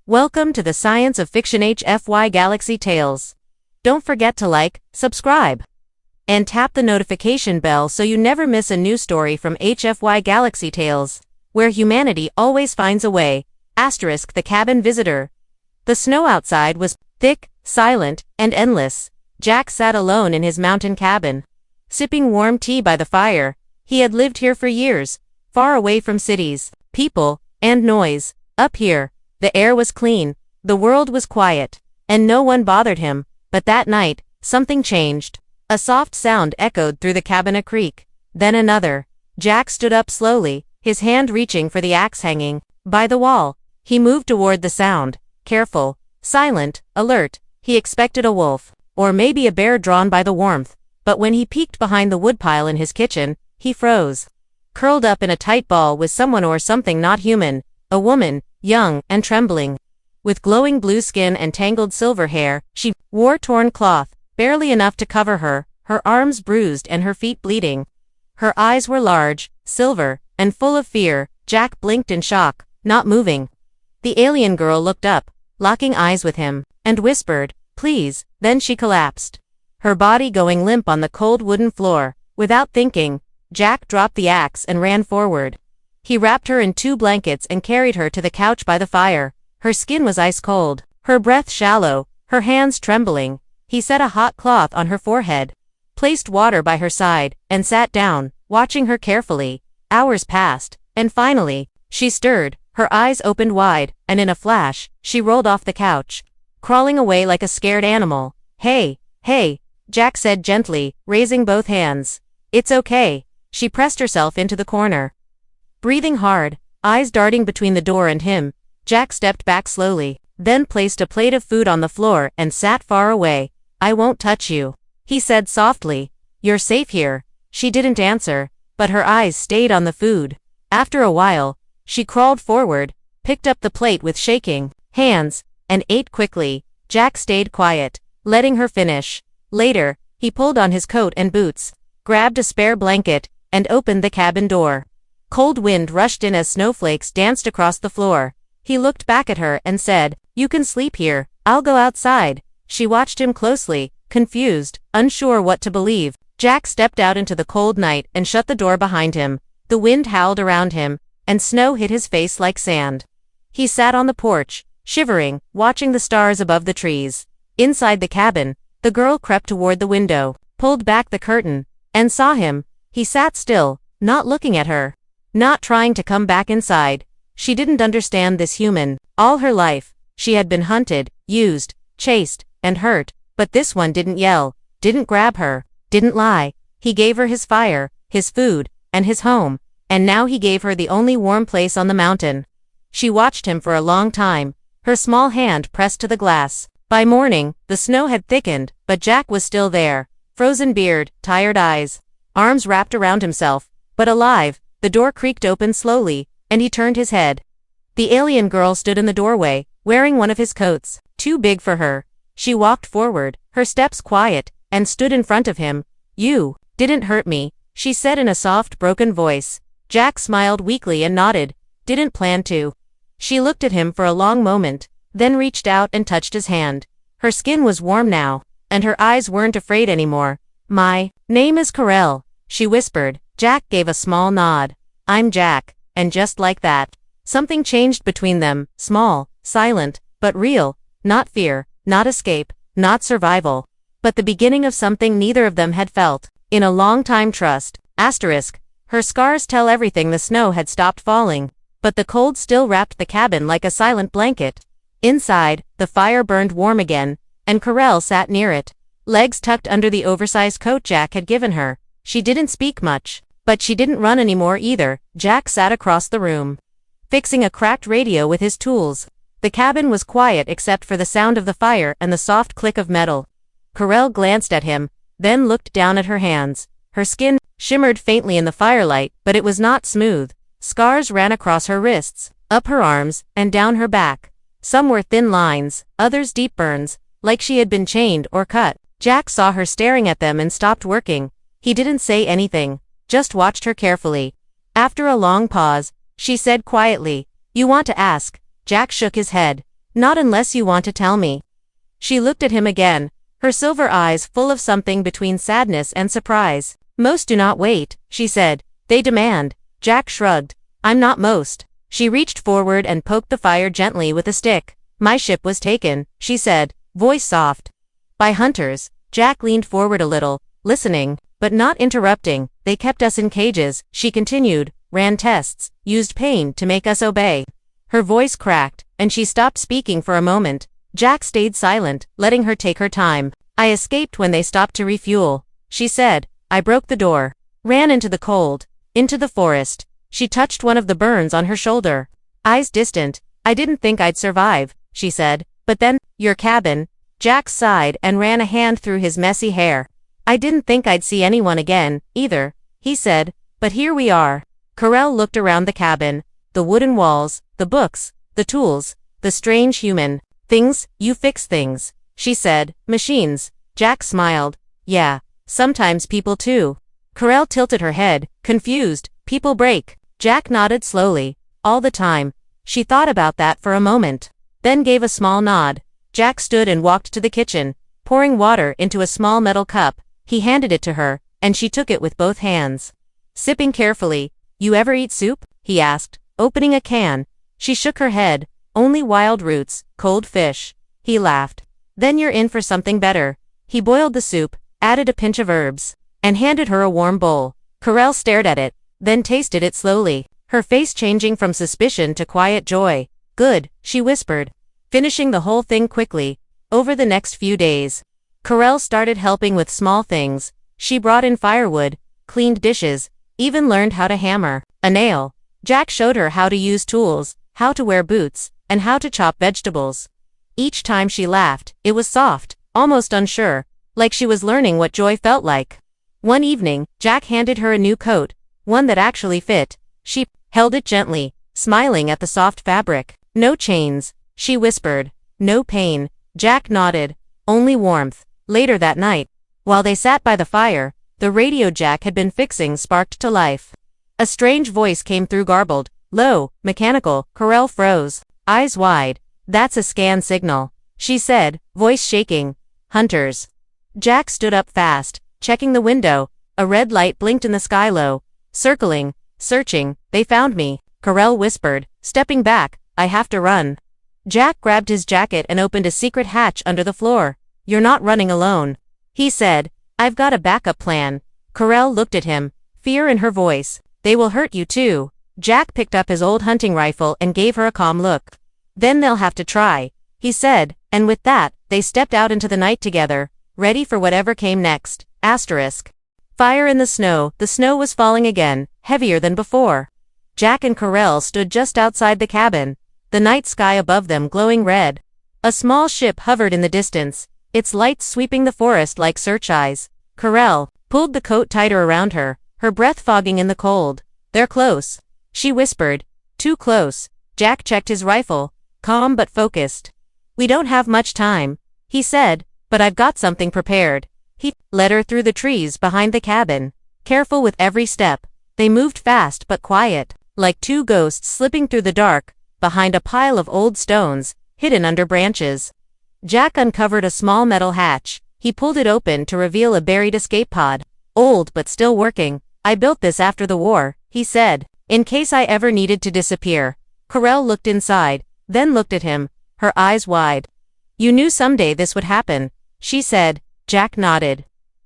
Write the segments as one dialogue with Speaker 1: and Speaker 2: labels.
Speaker 1: Welcome to the Science of Fiction HFY Galaxy Tales. Don't forget to like, subscribe, and tap the notification bell so you never miss a new story from HFY Galaxy Tales, where humanity always finds a way. The cabin visitor. The snow outside was thick, silent, and endless. Jack sat alone in his mountain cabin, sipping warm tea by the fire. He had lived here for years, far away from cities, people, and noise. Up here, the air was clean, the world was quiet, and no one bothered him. But that night, something changed. A soft sound echoed through the cabin, a creak, then another. Jack stood up slowly, his hand reaching for the axe hanging by the wall. He moved toward the sound, careful, silent, alert. He expected a wolf, or maybe a bear drawn by the warmth, but when he peeked behind the woodpile in his kitchen, he froze. Curled up in a tight ball was someone or something not human, a woman, young and trembling. With glowing blue skin and tangled silver hair, she wore torn cloth, barely enough to cover her arms bruised and her feet bleeding. Her eyes were large, silver, and full of fear. Jack blinked in shock, not moving. The alien girl looked up, locking eyes with him, and whispered, "Please," then she collapsed, her body going limp on the cold wooden floor. Without thinking, Jack dropped the axe and ran forward. He wrapped her in 2 blankets and carried her to the couch by the fire. Her skin was ice cold, her breath shallow, her hands trembling. He set a hot cloth on her forehead, placed water by her side, and sat down, watching her carefully. Hours passed, and finally, she stirred, her eyes opened wide, and in a flash, she rolled off the couch, crawling away like a scared animal. Hey, Jack said gently, raising both hands. "It's okay." She pressed herself into the corner, breathing hard, eyes darting between the door and him. Jack stepped back slowly, then placed a plate of food on the floor and sat far away. "I won't touch you," he said softly. "You're safe here." She didn't answer, but her eyes stayed on the food. After a while, she crawled forward, picked up the plate with shaking hands, and ate quickly. Jack stayed quiet, letting her finish. Later, he pulled on his coat and boots, grabbed a spare blanket, and opened the cabin door. Cold wind rushed in as snowflakes danced across the floor. He looked back at her and said, "You can sleep here, I'll go outside." She watched him closely, confused, unsure what to believe. Jack stepped out into the cold night and shut the door behind him. The wind howled around him, and snow hit his face like sand. He sat on the porch, shivering, watching the stars above the trees. Inside the cabin, the girl crept toward the window, pulled back the curtain, and saw him. He sat still, not looking at her, not trying to come back inside. She didn't understand this human. All her life, she had been hunted, used, chased, and hurt, but this one didn't yell, didn't grab her, didn't lie. He gave her his fire, his food, and his home, and now he gave her the only warm place on the mountain. She watched him for a long time, her small hand pressed to the glass. By morning, the snow had thickened, but Jack was still there. Frozen beard, tired eyes, arms wrapped around himself, but alive. The door creaked open slowly, and he turned his head. The alien girl stood in the doorway, wearing one of his coats, too big for her. She walked forward, her steps quiet, and stood in front of him. "You didn't hurt me," she said in a soft, broken voice. Jack smiled weakly and nodded. "Didn't plan to." She looked at him for a long moment, then reached out and touched his hand. Her skin was warm now, and her eyes weren't afraid anymore. "My name is Karel," she whispered. Jack gave a small nod. "I'm Jack." And just like that, something changed between them, small, silent, but real. Not fear, not escape, not survival, but the beginning of something neither of them had felt in a long time. Trust. Her scars tell everything. The snow had stopped falling, but the cold still wrapped the cabin like a silent blanket. Inside, the fire burned warm again, and Karel sat near it, legs tucked under the oversized coat Jack had given her. She didn't speak much, but she didn't run anymore either. Jack sat across the room, fixing a cracked radio with his tools. The cabin was quiet except for the sound of the fire and the soft click of metal. Karel glanced at him, then looked down at her hands. Her skin shimmered faintly in the firelight, but it was not smooth. Scars ran across her wrists, up her arms, and down her back. Some were thin lines, others deep burns, like she had been chained or cut. Jack saw her staring at them and stopped working. He didn't say anything, just watched her carefully. After a long pause, she said quietly, "You want to ask?" Jack shook his head. Not unless you want to tell me. She looked at him again, her silver eyes full of something between sadness and surprise. Most do not wait, she said. They demand. Jack shrugged. I'm not most. She reached forward and poked the fire gently with a stick. My ship was taken, she said, voice soft. By hunters. Jack leaned forward a little, listening, but not interrupting. They kept us in cages, she continued, ran tests, used pain to make us obey. Her voice cracked, and she stopped speaking for a moment. Jack stayed silent, letting her take her time. I escaped when they stopped to refuel, she said. I broke the door. Ran into the cold. Into the forest. She touched one of the burns on her shoulder. Eyes distant. I didn't think I'd survive, she said. But then, your cabin. Jack sighed and ran a hand through his messy hair. I didn't think I'd see anyone again, either, he said. But here we are. Carell looked around the cabin. The wooden walls, the books, the tools, the strange human things. You fix things, she said. Machines. Jack smiled. Yeah, sometimes people too. Carell tilted her head, confused. People break. Jack nodded slowly. All the time. She thought about that for a moment, then gave a small nod. Jack stood and walked to the kitchen, pouring water into a small metal cup. He handed it to her, and she took it with both hands. Sipping carefully. You ever eat soup? He asked, opening a can. She shook her head. Only wild roots, cold fish. He laughed. Then you're in for something better. He boiled the soup, added a pinch of herbs, and handed her a warm bowl. Carell stared at it, then tasted it slowly, her face changing from suspicion to quiet joy. Good, she whispered, finishing the whole thing quickly. Over the next few days, Carell started helping with small things. She brought in firewood, cleaned dishes, even learned how to hammer a nail. Jack showed her how to use tools, how to wear boots, and how to chop vegetables. Each time she laughed, it was soft, almost unsure, like she was learning what joy felt like. One evening, Jack handed her a new coat, one that actually fit. She held it gently, smiling at the soft fabric. No chains, she whispered. No pain. Jack nodded. Only warmth. Later that night, while they sat by the fire, the radio Jack had been fixing sparked to life. A strange voice came through, garbled, low, mechanical. Carell froze, eyes wide. That's a scan signal, she said, voice shaking. Hunters. Jack stood up fast, checking the window. A red light blinked in the sky low. Circling, searching. They found me, Carell whispered, stepping back. I have to run. Jack grabbed his jacket and opened a secret hatch under the floor. You're not running alone, he said. I've got a backup plan. Carell looked at him, fear in her voice. They will hurt you too. Jack picked up his old hunting rifle and gave her a calm look. Then they'll have to try, he said, and with that, they stepped out into the night together, ready for whatever came next. Asterisk. Fire in the snow. The snow was falling again, heavier than before. Jack and Carell stood just outside the cabin, the night sky above them glowing red. A small ship hovered in the distance, its lights sweeping the forest like search eyes. Carell pulled the coat tighter around her, her breath fogging in the cold. They're close, she whispered. Too close. Jack checked his rifle, calm but focused. We don't have much time, he said, but I've got something prepared. He led her through the trees behind the cabin, careful with every step. They moved fast but quiet, like two ghosts slipping through the dark, behind a pile of old stones, hidden under branches. Jack uncovered a small metal hatch. He pulled it open to reveal a buried escape pod. Old but still working. I built this after the war, he said, in case I ever needed to disappear. Carell looked inside, then looked at him, her eyes wide. You knew someday this would happen, she said. Jack nodded.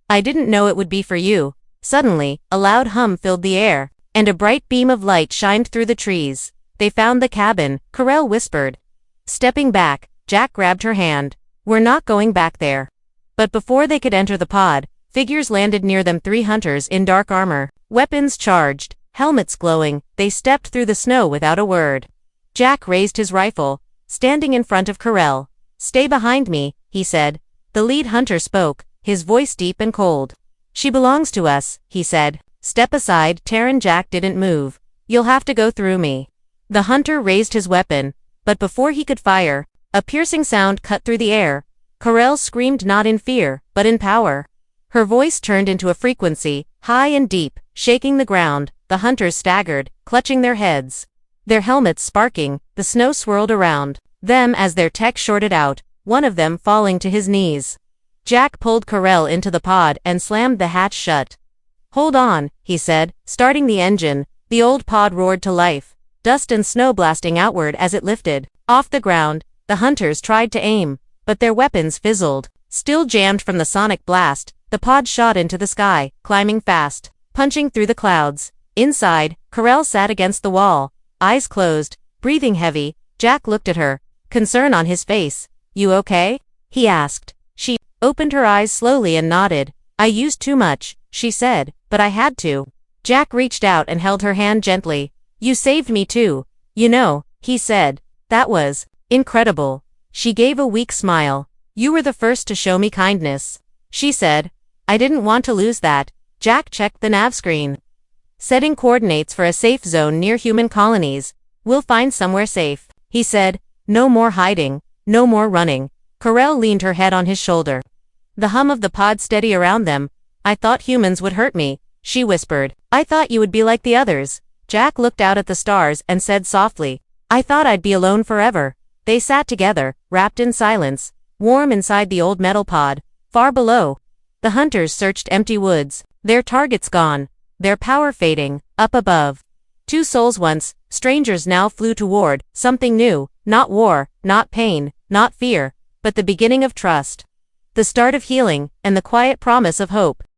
Speaker 1: I didn't know it would be for you. Suddenly, a loud hum filled the air, and a bright beam of light shined through the trees. They found the cabin, Carell whispered. Stepping back, Jack grabbed her hand. We're not going back there. But before they could enter the pod, figures landed near them, 3 hunters in dark armor, weapons charged, helmets glowing. They stepped through the snow without a word. Jack raised his rifle, standing in front of Carell. Stay behind me, he said. The lead hunter spoke, his voice deep and cold. She belongs to us, he said. Step aside. Taryn. Jack didn't move. You'll have to go through me. The hunter raised his weapon, but before he could fire, a piercing sound cut through the air. Carell screamed, not in fear, but in power. Her voice turned into a frequency, high and deep, shaking the ground. The hunters staggered, clutching their heads, their helmets sparking. The snow swirled around. them as their tech shorted out, one of them falling to his knees. Jack pulled Corell into the pod and slammed the hatch shut. "Hold on," he said, starting the engine. The old pod roared to life, dust and snow blasting outward as it lifted. Off the ground, the hunters tried to aim, but their weapons fizzled. Still jammed from the sonic blast, the pod shot into the sky, climbing fast, punching through the clouds. Inside, Corell sat against the wall, eyes closed, breathing heavy. Jack looked at her, concern on his face. "You okay?" he asked. She opened her eyes slowly and nodded. "I used too much," she said, "but I had to." Jack reached out and held her hand gently. "You saved me too, you know," he said. "That was incredible." She gave a weak smile. "You were the first to show me kindness," she said. "I didn't want to lose that." Jack checked the nav screen. "Setting coordinates for a safe zone near human colonies. We'll find somewhere safe," he said. "No more hiding, no more running." Corell leaned her head on his shoulder. The hum of the pod steady around them. "I thought humans would hurt me," she whispered. "I thought you would be like the others." Jack looked out at the stars and said softly, "I thought I'd be alone forever." They sat together, wrapped in silence, warm inside the old metal pod. Far below, the hunters searched empty woods, their targets gone, their power fading. Up above, two souls once strangers now flew toward something new, not war, not pain, not fear, but the beginning of trust, the start of healing, and the quiet promise of hope.